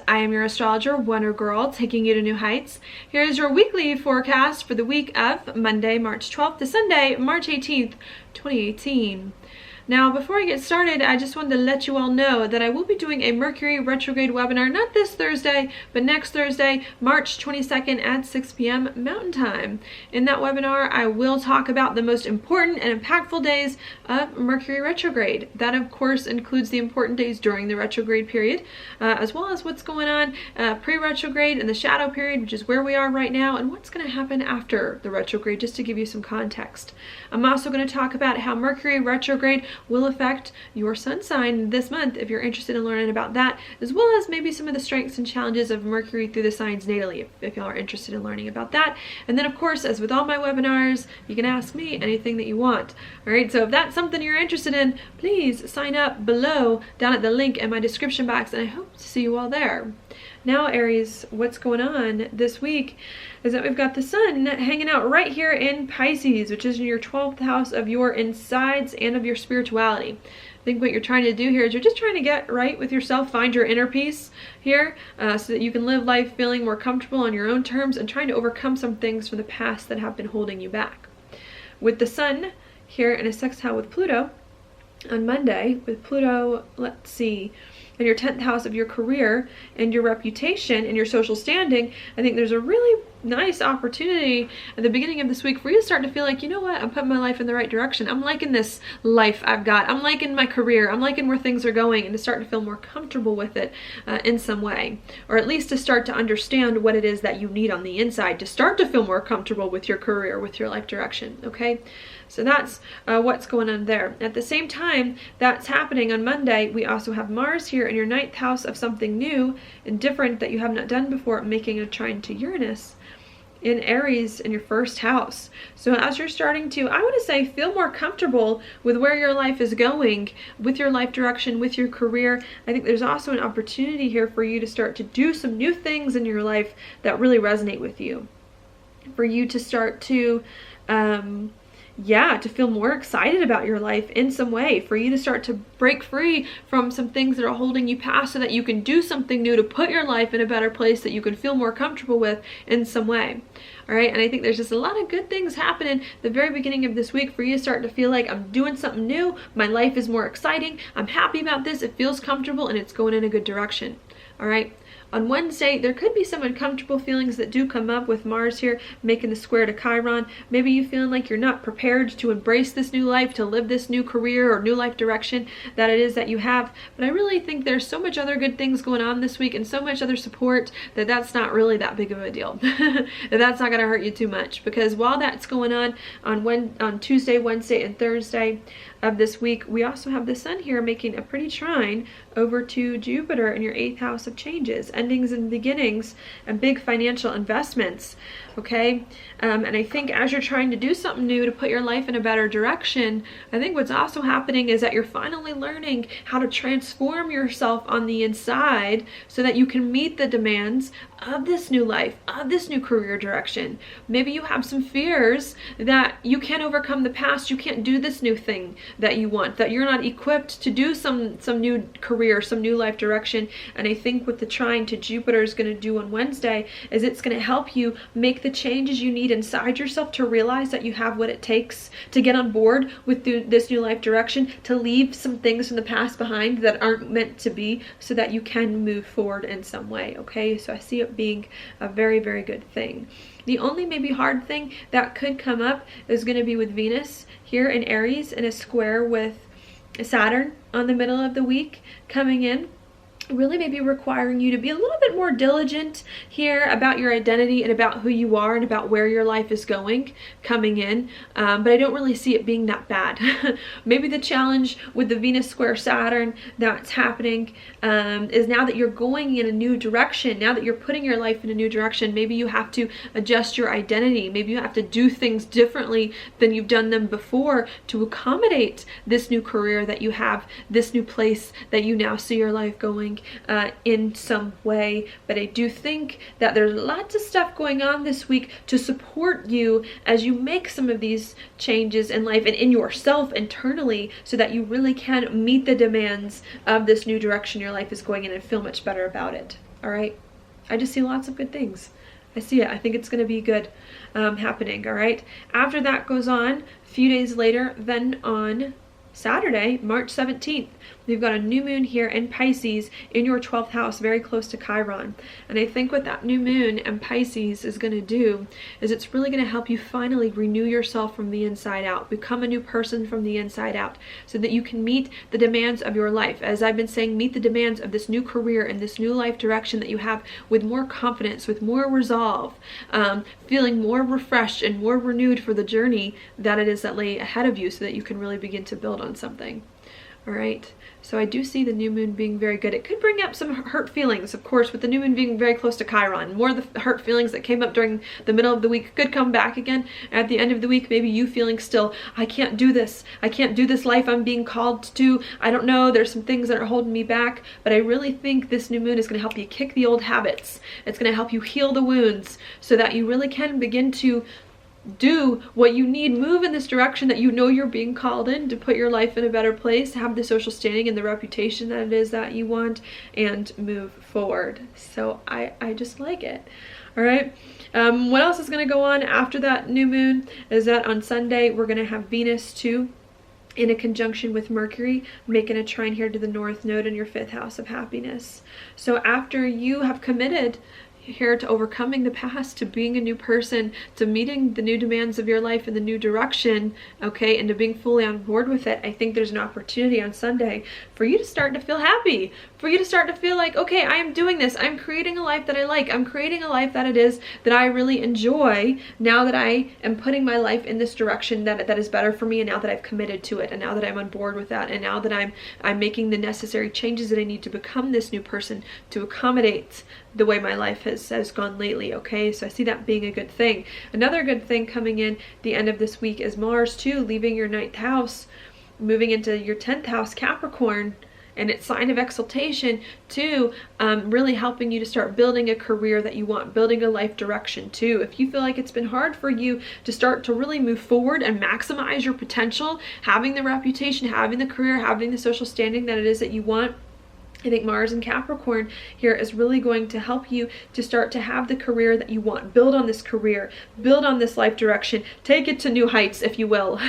I am your astrologer, Wonder Girl, taking you to new heights. Here is your weekly forecast for the week of Monday, March 12th to Sunday, March 18th, 2018. Now, before I get started, I just wanted to let you all know that I will be doing a Mercury retrograde webinar, not this Thursday, but next Thursday, March 22nd at 6 p.m. Mountain Time. In that webinar, I will talk about the most important and impactful days of Mercury retrograde. That, of course, includes the important days during the retrograde period, as well as what's going on pre-retrograde and the shadow period, which is where we are right now, and what's going to happen after the retrograde, just to give you some context. I'm also going to talk about how Mercury retrograde will affect your sun sign this month if you're interested in learning about that, as well as maybe some of the strengths and challenges of Mercury through the signs natally, if y'all are interested in learning about that. And then, of course, as with all my webinars, you can ask me anything that you want. All right, so if that's something you're interested in, please sign up below down at the link in my description box, and I hope to see you all there. Now, Aries, what's going on this week is that we've got the sun hanging out right here in Pisces, which is in your 12th house of your insides and of your spirituality. I think what you're trying to do here is you're just trying to get right with yourself, find your inner peace here, so that you can live life feeling more comfortable on your own terms and trying to overcome some things from the past that have been holding you back. With the sun here in a sextile with Pluto on Monday, with Pluto, let's see, in your 10th house of your career and your reputation and your social standing, I think there's a really nice opportunity at the beginning of this week for you to start to feel like, you know what, I'm putting my life in the right direction. I'm liking this life I've got. I'm liking my career. I'm liking where things are going, and to start to feel more comfortable with it in some way, or at least to start to understand what it is that you need on the inside to start to feel more comfortable with your career, with your life direction, okay? So that's what's going on there. At the same time that's happening on Monday, we also have Mars here in your 9th house of something new and different that you have not done before, making a trine to Uranus in Aries in your 1st house. So as you're starting to, I want to say, feel more comfortable with where your life is going, with your life direction, with your career, I think there's also an opportunity here for you to start to do some new things in your life that really resonate with you. For you to start to to feel more excited about your life in some way, for you to start to break free from some things that are holding you past so that you can do something new to put your life in a better place that you can feel more comfortable with in some way. All right, and I think there's just a lot of good things happening at the very beginning of this week for you to start to feel like, I'm doing something new, my life is more exciting, I'm happy about this, it feels comfortable, and it's going in a good direction. All right. On Wednesday, there could be some uncomfortable feelings that do come up with Mars here, making the square to Chiron. Maybe you feeling like you're not prepared to embrace this new life, to live this new career or new life direction that it is that you have. But I really think there's so much other good things going on this week and so much other support that that's not really that big of a deal. That's not going to hurt you too much, because while that's going on Tuesday, Wednesday, and Thursday of this week, we also have the sun here making a pretty trine over to Jupiter in your 8th house of changes, endings and beginnings, and big financial investments. Okay, and I think as you're trying to do something new to put your life in a better direction, I think what's also happening is that you're finally learning how to transform yourself on the inside so that you can meet the demands of this new life, of this new career direction. Maybe you have some fears that you can't overcome the past, you can't do this new thing that you want, that you're not equipped to do some new career, some new life direction. And I think what the trine to Jupiter is going to do on Wednesday is it's going to help you make the changes you need inside yourself to realize that you have what it takes to get on board with this new life direction, to leave some things from the past behind that aren't meant to be, so that you can move forward in some way. Okay, so I see it being a very, very good thing. The only maybe hard thing that could come up is going to be with Venus here in Aries in a square with Saturn on the middle of the week coming in, really maybe requiring you to be a little bit more diligent here about your identity and about who you are and about where your life is going coming in. But I don't really see it being that bad. Maybe the challenge with the Venus square Saturn that's happening is now that you're going in a new direction, now that you're putting your life in a new direction, maybe you have to adjust your identity. Maybe you have to do things differently than you've done them before to accommodate this new career that you have, this new place that you now see your life going in some way. But I do think that there's lots of stuff going on this week to support you as you make some of these changes in life and in yourself internally, so that you really can meet the demands of this new direction your life is going in and feel much better about it. all right? I just see lots of good things. I see it. I think it's going to be good happening, all right? After that goes on, a few days later, then on Saturday, March 17th, we've got a new moon here in Pisces in your 12th house, very close to Chiron. And I think what that new moon in Pisces is going to do is it's really going to help you finally renew yourself from the inside out, become a new person from the inside out, so that you can meet the demands of your life. As I've been saying, meet the demands of this new career and this new life direction that you have with more confidence, with more resolve, feeling more refreshed and more renewed for the journey that it is that lay ahead of you, so that you can really begin to build on something. All right, so I do see the new moon being very good. It could bring up some hurt feelings, of course, with the new moon being very close to Chiron. More of the hurt feelings that came up during the middle of the week could come back again at the end of the week. Maybe you feeling still, I can't do this. I can't do this life I'm being called to. I don't know. There's some things that are holding me back. But I really think this new moon is going to help you kick the old habits. It's going to help you heal the wounds so that you really can begin to do what you need, move in this direction that you know you're being called in, to put your life in a better place, have the social standing and the reputation that it is that you want, and move forward. So I just like it. All right. What else is going to go on after that new moon is that on Sunday we're going to have Venus too in a conjunction with Mercury, making a trine here to the North Node in your 5th house of happiness. So after you have committed here to overcoming the past, to being a new person, to meeting the new demands of your life in the new direction, okay, and to being fully on board with it, I think there's an opportunity on Sunday for you to start to feel happy, for you to start to feel like, okay, I am doing this. I'm creating a life that I like. I'm creating a life that it is that I really enjoy now that I am putting my life in this direction that is better for me, and now that I've committed to it, and now that I'm on board with that, and now that I'm making the necessary changes that I need to become this new person to accommodate the way my life has gone lately, okay? So I see that being a good thing. Another good thing coming in the end of this week is Mars too, leaving your 9th house, moving into your 10th house, Capricorn, and its sign of exaltation too, really helping you to start building a career that you want, building a life direction too. If you feel like it's been hard for you to start to really move forward and maximize your potential, having the reputation, having the career, having the social standing that it is that you want, I think Mars and Capricorn here is really going to help you to start to have the career that you want. Build on this career, build on this life direction, take it to new heights, if you will,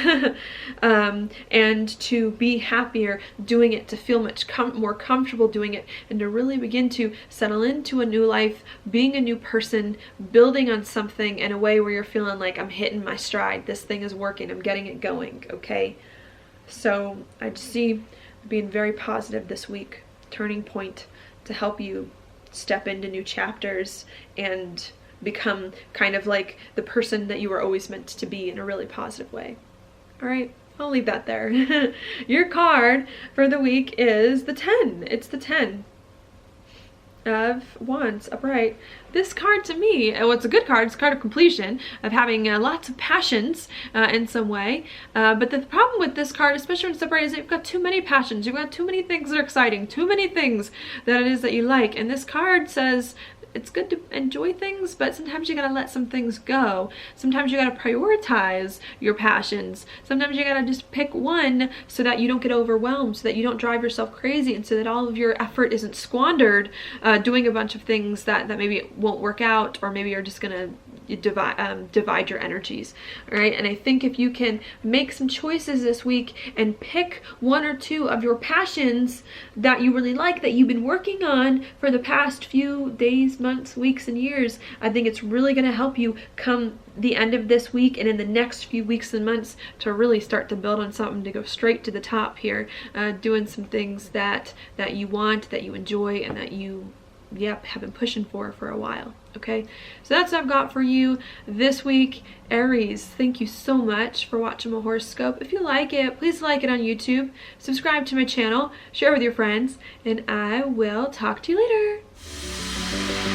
and to be happier doing it, to feel much more comfortable doing it, and to really begin to settle into a new life, being a new person, building on something in a way where you're feeling like, I'm hitting my stride, this thing is working, I'm getting it going, okay? So I just see being very positive this week. Turning point to help you step into new chapters and become kind of like the person that you were always meant to be in a really positive way. All right, I'll leave that there. Your card for the week is the 10. It's the 10 of Wands upright. This card to me, well, it's a good card. It's a card of completion, of having lots of passions in some way. But the problem with this card, especially when it's upright, is that you've got too many passions. You've got too many things that are exciting, too many things that it is that you like. And this card says it's good to enjoy things, but sometimes you gotta let some things go. Sometimes you gotta prioritize your passions. Sometimes you gotta just pick one so that you don't get overwhelmed, so that you don't drive yourself crazy, and so that all of your effort isn't squandered doing a bunch of things that maybe won't work out, or maybe you're just gonna divide your energies. All right, and I think if you can make some choices this week and pick one or two of your passions that you really like, that you've been working on for the past few days, months, weeks, and years, I think it's really going to help you come the end of this week and in the next few weeks and months to really start to build on something, to go straight to the top here, doing some things that you want, that you enjoy, and that you have been pushing for a while. Okay, so that's what I've got for you this week. Aries, thank you so much for watching my horoscope. If you like it, please like it on YouTube, subscribe to my channel, share with your friends, and I will talk to you later.